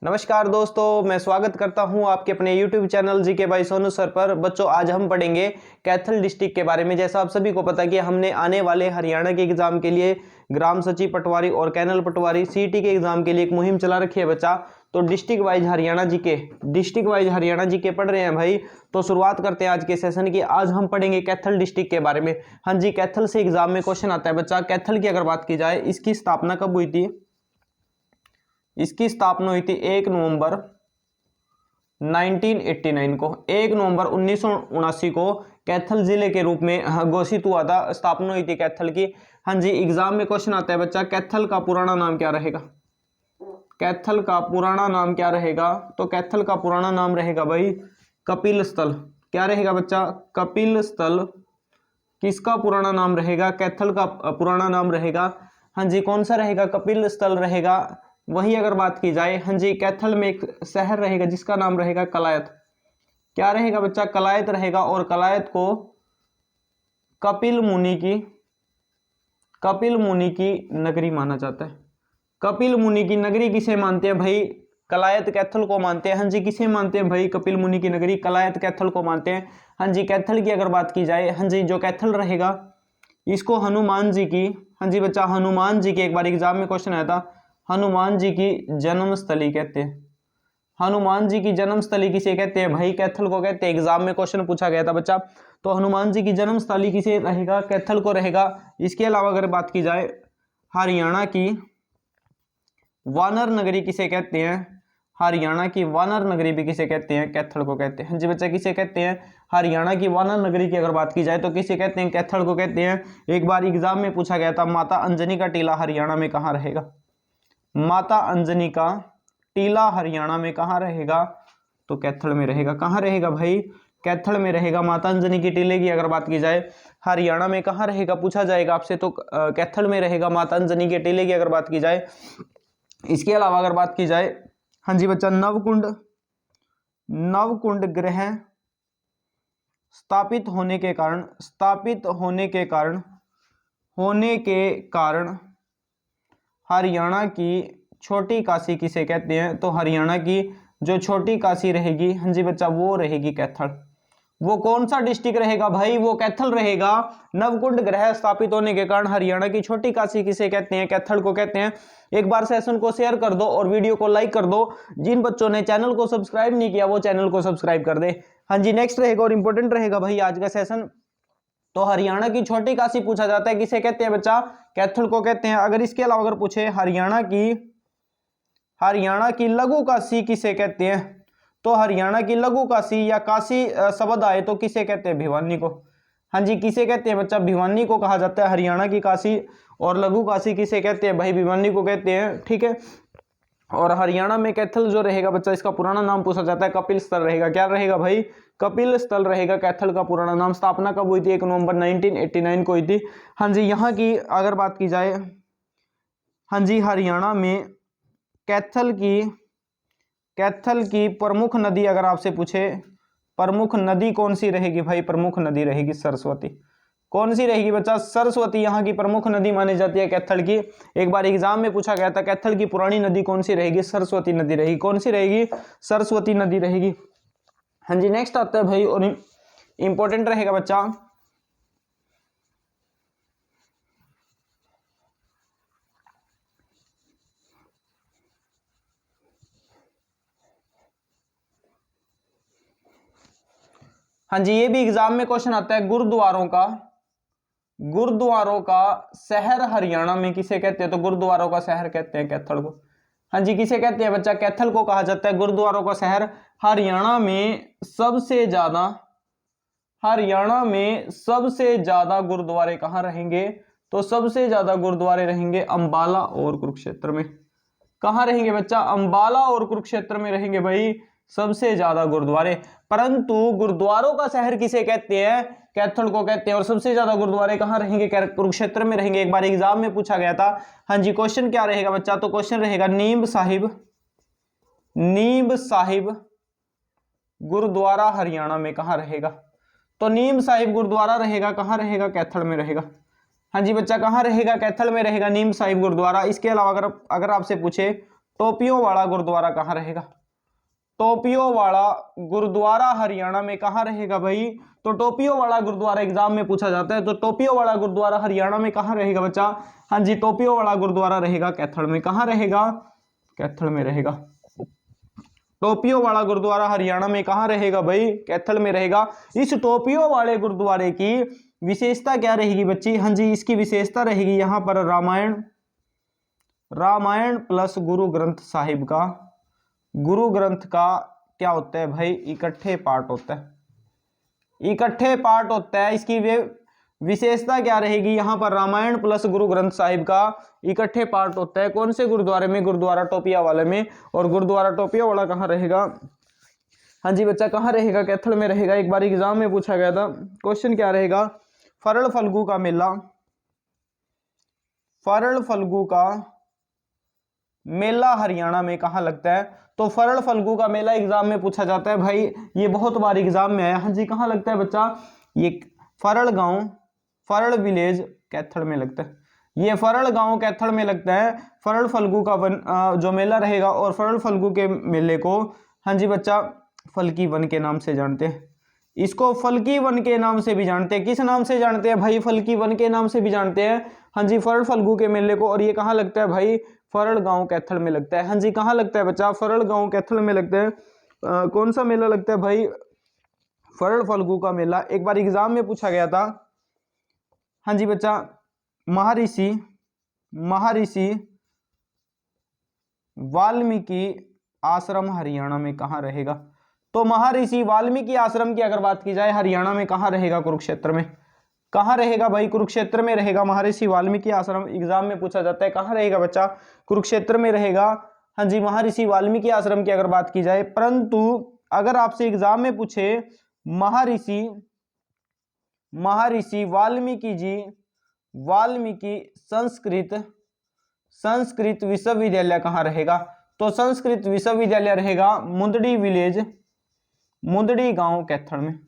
नमस्कार दोस्तों, मैं स्वागत करता हूं आपके अपने YouTube channel GK by Sonu sir पर। बच्चों, आज हम पढ़ेंगे कैथल डिस्ट्रिक्ट के बारे में। जैसा आप सभी को पता है कि हमने आने वाले हरियाणा के एग्जाम के लिए ग्राम सचिव पटवारी और कैनल पटवारी सीटी के एग्जाम के लिए एक मुहिम चला रखी है बच्चा। तो डिस्ट्रिक्ट वाइज हरियाणा जीके पढ़ रहे हैं भाई। तो शुरुआत करते हैं आज के सेशन की। आज हम पढ़ेंगे कैथल डिस्ट्रिक्ट के बारे में। हाँ जी, कैथल से एग्जाम में क्वेश्चन आता है बच्चा। कैथल की अगर बात की जाए, इसकी स्थापना कब हुई थी? इसकी स्थापना हुई थी 1 नवंबर 1989 को। 1 नवंबर 1979 को कैथल जिले के रूप में घोषित हुआ था, स्थापना हुई थी कैथल की। हाँ जी, एग्जाम में क्वेश्चन आता है बच्चा, कैथल का पुराना नाम क्या रहेगा? कैथल का पुराना नाम क्या रहेगा? तो कैथल का पुराना नाम रहेगा भाई कपिल स्थल। क्या रहेगा बच्चा? कपिल स्थल। किसका पुराना नाम रहेगा? कैथल का पुराना नाम रहेगा। हाँ जी, कौन सा रहेगा? कपिल स्थल रहेगा। वही अगर बात की जाए, हाँ जी, कैथल में एक शहर रहेगा जिसका नाम रहेगा कलायत। क्या रहेगा बच्चा? कलायत रहेगा। और कलायत को कपिल मुनि की नगरी माना जाता है। कपिल मुनि की नगरी किसे मानते हैं भाई? कलायत कैथल को मानते हैं। हाँ जी, किसे मानते हैं भाई? कपिल मुनि की नगरी कलायत कैथल को मानते हैं। हाँ जी, कैथल की अगर बात की जाए, हाँ जी, जो कैथल रहेगा इसको हनुमान जी की, हाँ जी बच्चा, हनुमान जी के एक बार एग्जाम में क्वेश्चन आया था, हनुमान जी की जन्मस्थली कहते हैं। हनुमान जी की जन्मस्थली किसे कहते हैं भाई? कैथल को कहते हैं। एग्जाम में क्वेश्चन पूछा गया था बच्चा। तो हनुमान जी की जन्मस्थली किसे रहेगा? कैथल को रहेगा। इसके अलावा अगर बात की जाए, हरियाणा की वानर नगरी किसे कहते हैं? हरियाणा की वानर नगरी भी किसे कहते हैं? कैथल को कहते हैं। जी बच्चा, किसे कहते हैं? हरियाणा की वानर नगरी की अगर बात की जाए तो किसे कहते हैं? कैथल को कहते हैं। एक बार एग्जाम में पूछा गया था, माता अंजनी का टीला हरियाणा में कहाँ रहेगा? माता अंजनी का टीला हरियाणा में कहाँ रहेगा? तो कैथल में रहेगा। कहाँ रहेगा भाई? कैथल में रहेगा। माता अंजनी की टीले की अगर बात की जाए, हरियाणा में कहाँ रहेगा पूछा जाएगा आपसे, तो कैथल में रहेगा माता अंजनी के टीले की अगर बात की जाए। इसके अलावा अगर बात की जाए, हाँ जी बच्चा, नवकुंड ग्रह स्थापित होने के कारण हरियाणा की छोटी काशी किसे कहते हैं? तो हरियाणा की जो छोटी काशी रहेगी, हाँ जी बच्चा, वो रहेगी कैथल। वो कौन सा डिस्ट्रिक्ट रहेगा भाई? वो कैथल रहेगा। नवकुंड ग्रह स्थापित होने के कारण हरियाणा की छोटी काशी किसे कहते हैं? कैथल को कहते हैं। एक बार सेशन को शेयर कर दो और वीडियो को लाइक कर दो। जिन बच्चों ने चैनल को सब्सक्राइब नहीं किया वो चैनल को सब्सक्राइब कर दे। हाँ जी, नेक्स्ट रहेगा और इंपॉर्टेंट रहेगा भाई आज का सेशन। तो हरियाणा की छोटी काशी पूछा जाता है, किसे कहते हैं बच्चा? कैथल को कहते हैं। अगर इसके अलावा अगर पूछे हरियाणा की लघु काशी किसे कहते हैं? तो हरियाणा की लघु काशी या काशी शब्द आए तो किसे कहते हैं? भिवानी को। हाँ जी, किसे कहते हैं बच्चा? भिवानी को कहा जाता है हरियाणा की काशी। और लघु काशी किसे कहते हैं भाई? भिवानी को कहते हैं। ठीक है। और हरियाणा में कैथल जो रहेगा बच्चा, इसका पुराना नाम पूछा जाता है कपिल स्थल रहेगा। क्या रहेगा भाई? कपिल स्थल रहेगा कैथल का पुराना नाम। स्थापना कब हुई थी? 1 नवंबर 1989 को हुई थी। हाँ जी, यहाँ की अगर बात की जाए, हाँ जी, हरियाणा में कैथल की प्रमुख नदी अगर आपसे पूछे, प्रमुख नदी कौन सी रहेगी भाई? प्रमुख नदी रहेगी सरस्वती। कौन सी रहेगी बच्चा? सरस्वती यहाँ की प्रमुख नदी मानी जाती है कैथल की। एक बार एग्जाम में पूछा गया था, कैथल की पुरानी नदी कौन सी रहेगी? सरस्वती नदी रहेगी। कौन सी रहेगी? सरस्वती नदी रहेगी। हाँ जी, नेक्स्ट आता है भाई और इंपॉर्टेंट रहेगा बच्चा, हाँ जी, ये भी एग्जाम में क्वेश्चन आता है, गुरुद्वारों का शहर हरियाणा में किसे कहते हैं? तो गुरुद्वारों का शहर कहते हैं कैथल को। हाँ जी, किसे कहते हैं बच्चा? कैथल को कहा जाता है गुरुद्वारों का शहर। हरियाणा में सबसे ज्यादा गुरुद्वारे कहाँ रहेंगे? तो सबसे ज्यादा गुरुद्वारे रहेंगे अंबाला और कुरुक्षेत्र में। कहाँ रहेंगे बच्चा? अंबाला और कुरुक्षेत्र में रहेंगे भाई सबसे ज्यादा गुरुद्वारे। परंतु गुरुद्वारों का शहर किसे कहते हैं? कैथल को कहते हैं। और सबसे ज्यादा गुरुद्वारे कहाँ रहेंगे? कुरुक्षेत्र में रहेंगे। एक बार एग्जाम में पूछा गया था। हाँ जी, क्वेश्चन क्या रहेगा बच्चा? तो क्वेश्चन रहेगा नीम साहिब गुरुद्वारा हरियाणा में कहाँ रहेगा? तो नीम साहिब गुरुद्वारा रहेगा, कहाँ रहेगा? कैथल में रहेगा। हाँ जी बच्चा, कहाँ रहेगा? कैथल में रहेगा नीम साहिब गुरुद्वारा। इसके अलावा अगर आपसे पूछे टोपियों वाला गुरुद्वारा कहाँ रहेगा? टोपियों वाला गुरुद्वारा हरियाणा में कहाँ रहेगा भाई? तो टोपियों वाला गुरुद्वारा एग्जाम में पूछा जाता है, तो टोपियों वाला गुरुद्वारा हरियाणा में कहाँ रहेगा बच्चा? हाँ जी, टोपियों वाला गुरुद्वारा रहेगा कैथल में। कहाँ रहेगा? कैथल में रहेगा। टोपियों वाला गुरुद्वारा हरियाणा में कहाँ रहेगा भाई? कैथल में रहेगा। इस टोपियों वाले गुरुद्वारे की विशेषता क्या रहेगी बच्ची? हाँ जी, इसकी विशेषता रहेगी यहाँ पर रामायण प्लस गुरु ग्रंथ साहिब का, गुरु ग्रंथ का क्या होता है भाई? इकट्ठे पाठ होता है, इकट्ठे पाठ होता है। इसकी वे विशेषता क्या रहेगी? यहाँ पर रामायण प्लस गुरु ग्रंथ साहिब का इकट्ठे पाठ होता है। कौन से गुरुद्वारे में? गुरुद्वारा टोपिया वाले में। और गुरुद्वारा टोपिया वाला कहाँ रहेगा? हाँ जी बच्चा, कहाँ रहेगा? कैथल में रहेगा। एक बार एग्जाम में पूछा गया था। क्वेश्चन क्या रहेगा? फरल फल्गु का मेला, फरल फल्गु का मेला हरियाणा में कहाँ लगता है? तो फरल फल्गु का मेला एग्जाम में पूछा जाता है भाई, ये बहुत बार एग्जाम में आया। हाँ जी, कहाँ लगता है बच्चा? ये फरल गांव, फरल विलेज कैथल में लगता है। ये फरल गांव कैथल में लगता है। फरल फल्गु का जो मेला रहेगा, और फरल फल्गु के मेले को हाँ जी बच्चा फल्की वन के नाम से जानते हैं। इसको फल्की वन के नाम से भी जानते हैं। किस नाम से जानते हैं भाई? फल्की वन के नाम से भी जानते हैं। हाँ जी, फरल फल्गु के मेले को। और ये कहाँ लगता है भाई? फरल गांव कैथल में लगता है। हाँ जी, कहाँ लगता है बच्चा? फरल गांव कैथल में लगता है। कौन सा मेला लगता है भाई? फरल फल्गु का मेला। एक बार एग्जाम में पूछा गया था। हाँ जी बच्चा, महर्षि वाल्मीकि आश्रम हरियाणा में कहाँ रहेगा? तो महर्षि वाल्मीकि आश्रम की अगर बात की जाए हरियाणा में कहाँ रहेगा? कुरुक्षेत्र में। कहाँ रहेगा भाई? कुरुक्षेत्र में रहेगा। महर्षि वाल्मीकि आश्रम एग्जाम में पूछा जाता है, कहाँ रहेगा बच्चा? कुरुक्षेत्र में रहेगा। हाँ जी, महर्षि वाल्मीकि आश्रम की अगर बात की जाए। परंतु अगर आपसे एग्जाम में पूछे महर्षि वाल्मीकि जी, वाल्मीकि संस्कृत विश्वविद्यालय कहाँ रहेगा? तो संस्कृत विश्वविद्यालय रहेगा मुंदड़ी विलेज, मुंदड़ी गांव कैथल में।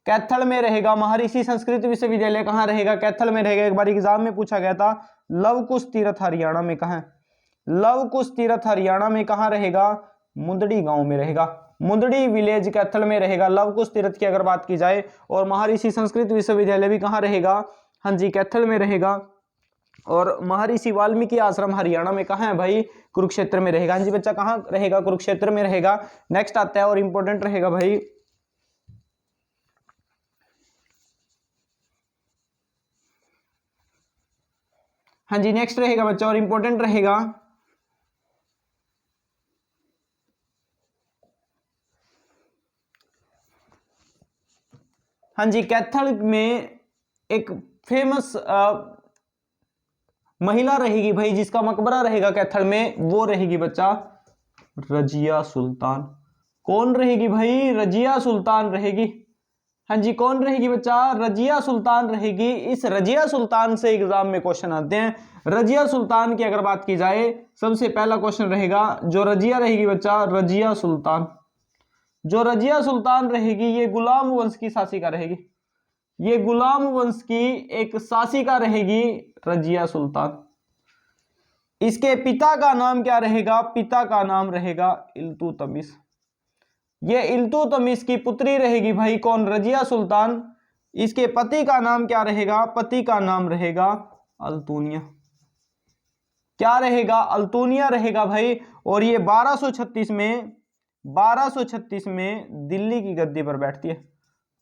कैथल में रहेगा। महर्षि संस्कृत विश्वविद्यालय कहाँ रहेगा? कैथल में रहेगा। एक बार एग्जाम में पूछा गया था। लव कुश तीर्थ हरियाणा में कहाँ है? लव कुश तीर्थ हरियाणा में कहाँ रहेगा? मुंदड़ी गांव में रहेगा। मुंदड़ी विलेज कैथल में रहेगा। लव कुश तीर्थ की अगर बात की जाए। और महर्षि संस्कृत विश्वविद्यालय भी कहाँ रहेगा? हाँ जी, कैथल में रहेगा। और महर्षि वाल्मीकि आश्रम हरियाणा में कहाँ है भाई? कुरुक्षेत्र में रहेगा। हाँ जी बच्चा, कहाँ रहेगा? कुरुक्षेत्र में रहेगा। नेक्स्ट आता है और इंपॉर्टेंट रहेगा भाई, हाँ जी नेक्स्ट रहेगा बच्चा और इंपॉर्टेंट रहेगा, हाँ जी कैथल में एक फेमस महिला रहेगी भाई, जिसका मकबरा रहेगा कैथल में, वो रहेगी बच्चा रजिया सुल्तान। कौन रहेगी भाई? रजिया सुल्तान रहेगी। हाँ जी, कौन रहेगी बच्चा? रजिया सुल्तान रहेगी। इस रजिया सुल्तान से एग्जाम में क्वेश्चन आते हैं। रजिया सुल्तान की अगर बात की जाए, सबसे पहला क्वेश्चन रहेगा जो रजिया रहेगी बच्चा, रजिया सुल्तान। जो रजिया सुल्तान रहेगी ये गुलाम वंश की शासिका रहेगी। ये गुलाम वंश की एक शासिका रहेगी रजिया सुल्तान। इसके पिता का नाम क्या रहेगा? पिता का नाम रहेगा इल्तुतमिश। ये इल्तुतमिश की पुत्री रहेगी भाई कौन? रजिया सुल्तान। इसके पति का नाम क्या रहेगा? पति का नाम रहेगा अल्तुनिया। क्या रहेगा? अल्तुनिया रहेगा भाई। और ये 1236 में दिल्ली की गद्दी पर बैठती है।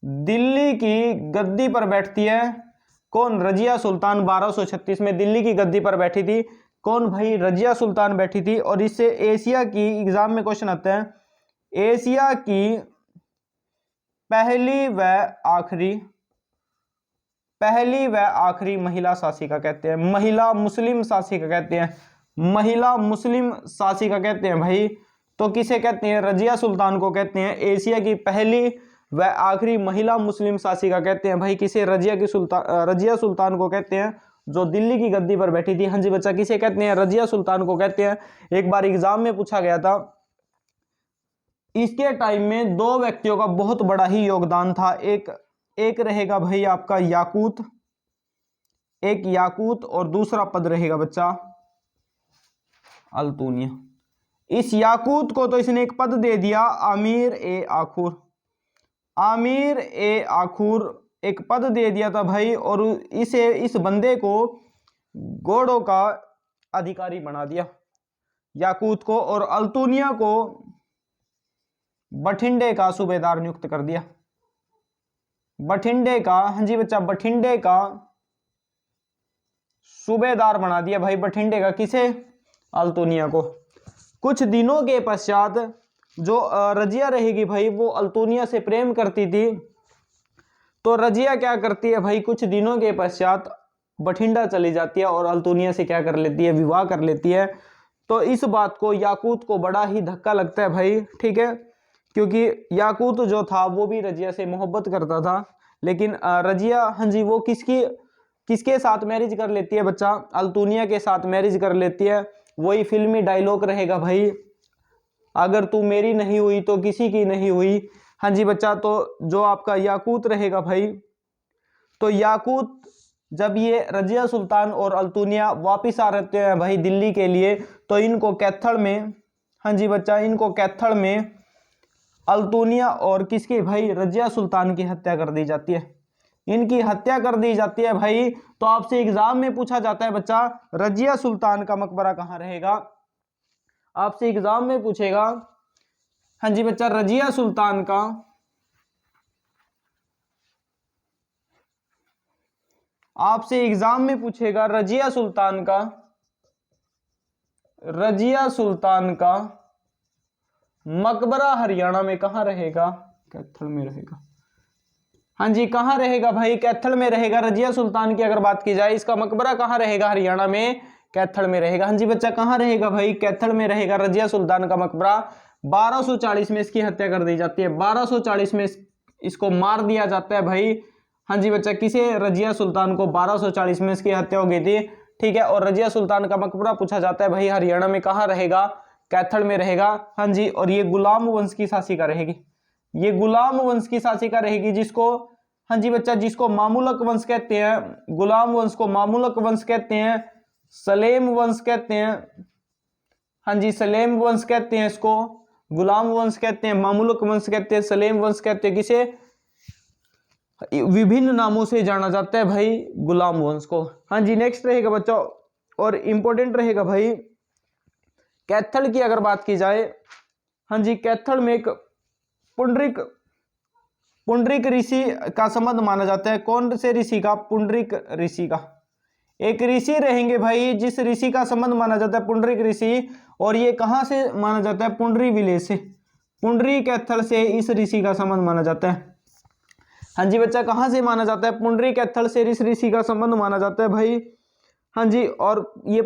दिल्ली की गद्दी पर बैठती है कौन? रजिया सुल्तान 1236 में दिल्ली की गद्दी पर बैठी थी। कौन भाई? रजिया सुल्तान बैठी थी। और इससे एशिया की, एग्जाम में क्वेश्चन आता है, एशिया की पहली व आखिरी महिला शासिका कहते हैं। महिला मुस्लिम शासिका कहते हैं। महिला मुस्लिम शासिका कहते हैं भाई। तो किसे कहते हैं? रजिया सुल्तान को कहते हैं एशिया की पहली व आखिरी महिला मुस्लिम शासिका कहते हैं भाई। किसे? रजिया सुल्तान को कहते हैं, जो दिल्ली की गद्दी पर बैठी थी। हाँ जी बच्चा, किसे कहते हैं? रजिया सुल्तान को कहते हैं। एक बार एग्जाम में पूछा गया था। इसके टाइम में दो व्यक्तियों का बहुत बड़ा ही योगदान था। एक रहेगा भाई आपका याकूत, एक याकूत, और दूसरा पद रहेगा बच्चा अल्तुनिया। इस याकूत को तो इसने एक पद दे दिया आमिर ए आखुर, आमिर ए आखुर एक पद दे दिया था भाई, और इसे इस बंदे को घोड़ों का अधिकारी बना दिया याकूत को, और अल्तुनिया को बठिंडे का सूबेदार नियुक्त कर दिया। बठिंडे का, हाँ जी बच्चा, बठिंडे का सूबेदार बना दिया भाई, बठिंडे का किसे? अल्तुनिया को। कुछ दिनों के पश्चात जो रजिया रहेगी भाई वो अल्तुनिया से प्रेम करती थी, तो रजिया क्या करती है भाई, कुछ दिनों के पश्चात बठिंडा चली जाती है और अल्तुनिया से क्या कर लेती है, विवाह कर लेती है। तो इस बात को याकूत को बड़ा ही धक्का लगता है भाई, ठीक है, क्योंकि याकूत जो था वो भी रजिया से मोहब्बत करता था, लेकिन रजिया, हाँ जी, वो किसके साथ मैरिज कर लेती है बच्चा? अल्तुनिया के साथ मैरिज कर लेती है। वही फिल्मी डायलॉग रहेगा भाई, अगर तू मेरी नहीं हुई तो किसी की नहीं हुई। हाँ जी बच्चा, तो जो आपका याकूत रहेगा भाई, तो याकूत जब ये रजिया सुल्तान और अल्तुनिया वापिस आ रहते हैं भाई दिल्ली के लिए, तो इनको कैथल में, हाँ जी बच्चा, इनको कैथल में अल्तुनिया और किसकी भाई, रजिया सुल्तान की हत्या कर दी जाती है। इनकी हत्या कर दी जाती है भाई। तो आपसे एग्जाम में पूछा जाता है बच्चा, रजिया सुल्तान का मकबरा कहाँ रहेगा? आपसे एग्जाम में पूछेगा, हाँ जी बच्चा, रजिया सुल्तान का, आपसे एग्जाम में पूछेगा रजिया सुल्तान का, रजिया सुल्तान का मकबरा हरियाणा में कहाँ रहेगा? कैथल में रहेगा। हाँ जी, कहाँ रहेगा भाई? कैथल में रहेगा। रजिया सुल्तान की अगर बात की जाए, इसका मकबरा कहाँ रहेगा? हरियाणा में, कैथल में रहेगा। हाँ जी बच्चा, कहाँ रहेगा भाई? कैथल में रहेगा रजिया सुल्तान का मकबरा। 1240 में इसकी हत्या कर दी जाती है, 1240 में इसको मार दिया जाता है भाई। हाँ जी बच्चा, किसे? रजिया सुल्तान को 1240 में इसकी हत्या हो गई थी, ठीक है। और रजिया सुल्तान का मकबरा पूछा जाता है भाई हरियाणा में कहाँ रहेगा? कैथल में रहेगा। हाँ जी, और ये गुलाम वंश की शासिका रहेगी, ये गुलाम वंश की शासिका रहेगी, जिसको, हाँ जी बच्चा, जिसको मामूलक वंश कहते हैं। गुलाम वंश को मामूलक वंश कहते हैं, सलेम वंश कहते हैं। हाँ जी, सलेम वंश कहते हैं इसको, गुलाम वंश कहते हैं, मामूलक वंश कहते हैं, सलेम वंश कहते हैं। किसे? विभिन्न नामों से जाना जाता है भाई गुलाम वंश को। हाँ जी, नेक्स्ट रहेगा बच्चा, और इंपॉर्टेंट रहेगा भाई, कैथल की अगर बात की जाए, हाँ जी, कैथल में एक पुंडरिक ऋषि का संबंध माना जाता है। कौन से ऋषि का? पुंडरिक ऋषि का। एक ऋषि रहेंगे भाई जिस ऋषि का संबंध माना जाता है पुंडरिक ऋषि, और ये कहां से माना जाता है? पुंडरी विलेज से, पुंडरी कैथल से इस ऋषि का संबंध माना जाता है। हाँ जी बच्चा, कहां से माना जाता है? पुंडरी कैथल से इस ऋषि का संबंध माना जाता है भाई। हाँ जी, और ये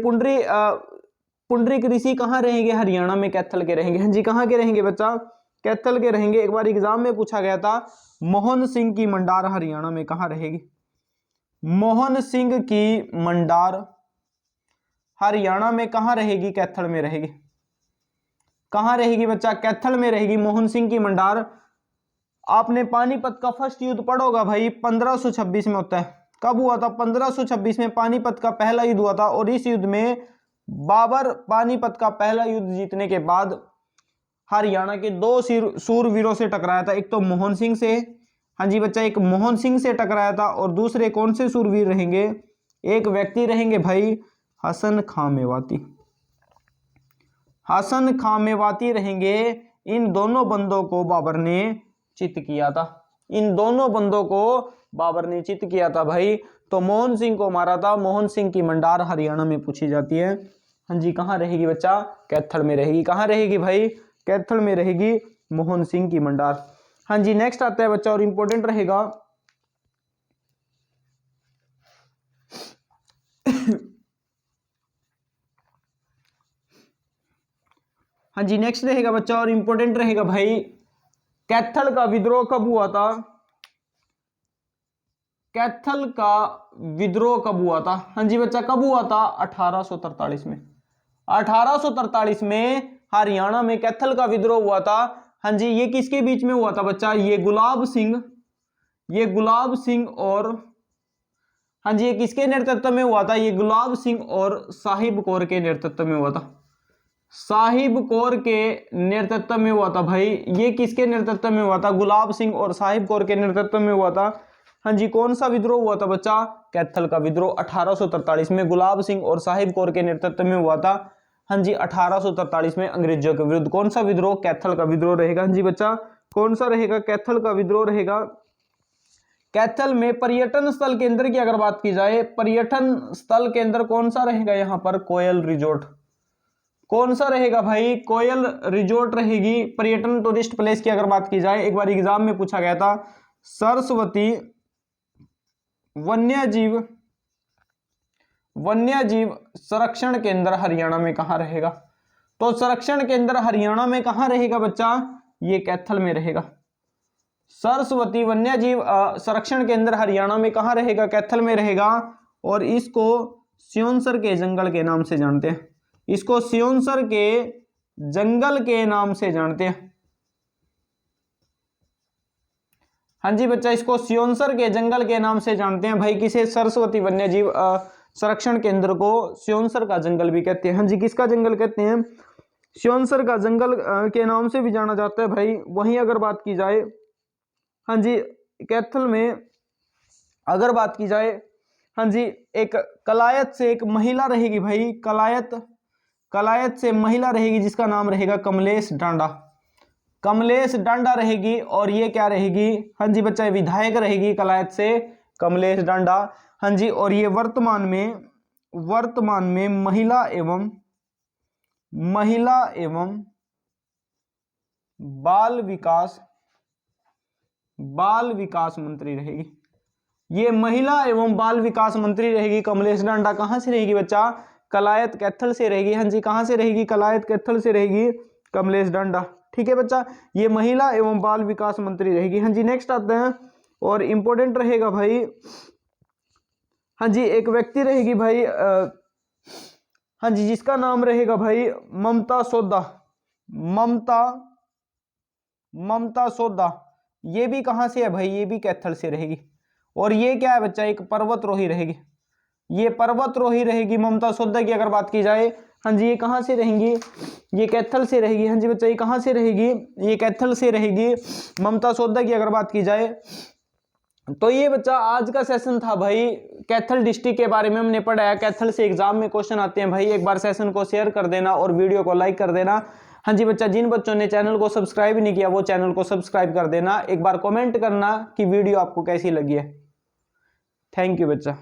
पुंडरिक ऋषि कहाँ रहेंगे? हरियाणा में, कैथल के रहेंगे। हाँ जी, कहाँ के रहेंगे बच्चा? कैथल के रहेंगे। एक बार एग्जाम में पूछा गया था, मोहन सिंह की मंडार हरियाणा में कहाँ रहेगी? मोहन सिंह की मंडार हरियाणा में कहाँ रहेगी? कैथल में रहेगी। कहाँ रहेगी बच्चा? कैथल में रहेगी मोहन सिंह की मंडार। आपने पानीपत का फर्स्ट युद्ध पढ़ा होगा भाई, 1526 में होता है। कब हुआ था? 1526 में पानीपत का पहला युद्ध हुआ था, और इस युद्ध में बाबर पानीपत का पहला युद्ध जीतने के बाद हरियाणा के दो सूरवीरों से टकराया था। एक तो मोहन सिंह से, हाँ जी बच्चा, एक मोहन सिंह से टकराया था, और दूसरे कौन से सूरवीर रहेंगे? एक व्यक्ति रहेंगे भाई हसन खां मेवाती, हसन खां मेवाती रहेंगे। इन दोनों बंदों को बाबर ने चित किया था, इन दोनों बंदों को बाबर ने चित किया था भाई। तो मोहन सिंह को मारा था। मोहन सिंह की मंडार हरियाणा में पूछी जाती है। हाँ जी, कहाँ रहेगी बच्चा? कैथल में रहेगी। कहाँ रहेगी भाई? कैथल में रहेगी मोहन सिंह की मंडार। हाँ जी, नेक्स्ट आता है बच्चा, और इंपॉर्टेंट रहेगा, हाँ जी, नेक्स्ट रहेगा बच्चा, और इंपॉर्टेंट रहेगा भाई, कैथल का विद्रोह कब हुआ था? कैथल का विद्रोह कब हुआ था? हाँ जी बच्चा, कब हुआ था? 1843 में। 1843 में हरियाणा में कैथल का विद्रोह हुआ था। हाँ जी, ये किसके बीच में हुआ था बच्चा? ये गुलाब सिंह और, हाँ जी, ये किसके नेतृत्व में हुआ था? ये गुलाब सिंह और साहिब कौर के नेतृत्व में हुआ था। साहिब कौर के नेतृत्व में हुआ था भाई। ये किसके नेतृत्व में हुआ था? गुलाब सिंह और साहिब कौर के नेतृत्व में हुआ था। हाँ जी, कौन सा विद्रोह हुआ था बच्चा? कैथल का विद्रोह 1843 में गुलाब सिंह और साहिब कौर के नेतृत्व में हुआ था। हाँ जी, 1843 में अंग्रेजों के विरुद्ध। कौन सा विद्रोह? कैथल का विद्रोह रहेगा। हाँ जी बच्चा, कौन सा रहेगा? कैथल का विद्रोह रहेगा। कैथल में पर्यटन स्थल केंद्र की अगर बात की जाए, पर्यटन स्थल केंद्र कौन सा रहेगा यहाँ पर? कोयल रिजोर्ट। कौन सा रहेगा भाई? कोयल रिजोर्ट रहेगी। पर्यटन टूरिस्ट प्लेस की अगर बात की जाए, एक बार एग्जाम में पूछा गया था, सरस्वती वन्यजीव संरक्षण केंद्र हरियाणा में कहां रहेगा? तो संरक्षण केंद्र हरियाणा में कहां रहेगा बच्चा? ये कैथल में रहेगा। सरस्वती वन्यजीव संरक्षण केंद्र हरियाणा में कहां रहेगा? कैथल में रहेगा। और इसको स्योंसर के जंगल के नाम से जानते हैं। इसको स्योंसर के जंगल के नाम से जानते हैं। हाँ जी बच्चा, इसको स्योंसर के जंगल के नाम से जानते हैं भाई। किसे? सरस्वती वन्यजीव संरक्षण केंद्र को स्योंसर का जंगल भी कहते हैं। हाँ जी, किसका जंगल कहते हैं? स्योंसर का जंगल के नाम से भी जाना जाता है भाई। वहीं अगर बात की जाए, हाँ जी, कैथल में अगर बात की जाए, हाँ जी, एक कलायत से एक महिला रहेगी भाई। कलायत से महिला रहेगी जिसका नाम रहेगा कमलेश डांडा। कमलेश डांडा रहेगी। और ये क्या रहेगी? हाँ जी बच्चा, विधायक रहेगी कलायत से कमलेश डांडा। हाँ जी, और ये वर्तमान में महिला एवं बाल विकास मंत्री रहेगी। ये महिला एवं बाल विकास मंत्री रहेगी कमलेश डांडा। कहां से रहेगी बच्चा? कलायत कैथल से रहेगी। हाँ जी, कहां से रहेगी? कलायत कैथल से रहेगी कमलेश डांडा। ठीक है बच्चा, ये महिला एवं बाल विकास मंत्री रहेगी। हाँ जी, नेक्स्ट आते हैं और इंपॉर्टेंट रहेगा भाई। हाँ जी, एक व्यक्ति रहेगी भाई, हाँ जी, जिसका नाम रहेगा भाई ममता सौदा। ये भी कहां से है भाई? ये भी कैथल से रहेगी। और ये क्या है बच्चा? एक पर्वतरोही रहेगी। ये पर्वतरोही रहेगी ममता सौदा की अगर बात की जाए। हाँ जी, ये कहां से रहेंगी? ये कैथल से रहेगी। हाँ जी बच्चा, ये कहां से रहेगी? ये कैथल से रहेगी ममता सौदा की अगर बात की जाए। तो ये बच्चा आज का सेशन था भाई। कैथल डिस्ट्रिक्ट के बारे में हमने पढ़ाया। कैथल से एग्जाम में क्वेश्चन आते हैं भाई। एक बार सेशन को शेयर कर देना और वीडियो को लाइक कर देना। हाँ जी बच्चा, जिन बच्चों ने चैनल को सब्सक्राइब नहीं किया वो चैनल को सब्सक्राइब कर देना। एक बार कमेंट करना कि वीडियो आपको कैसी लगी है। थैंक यू बच्चा।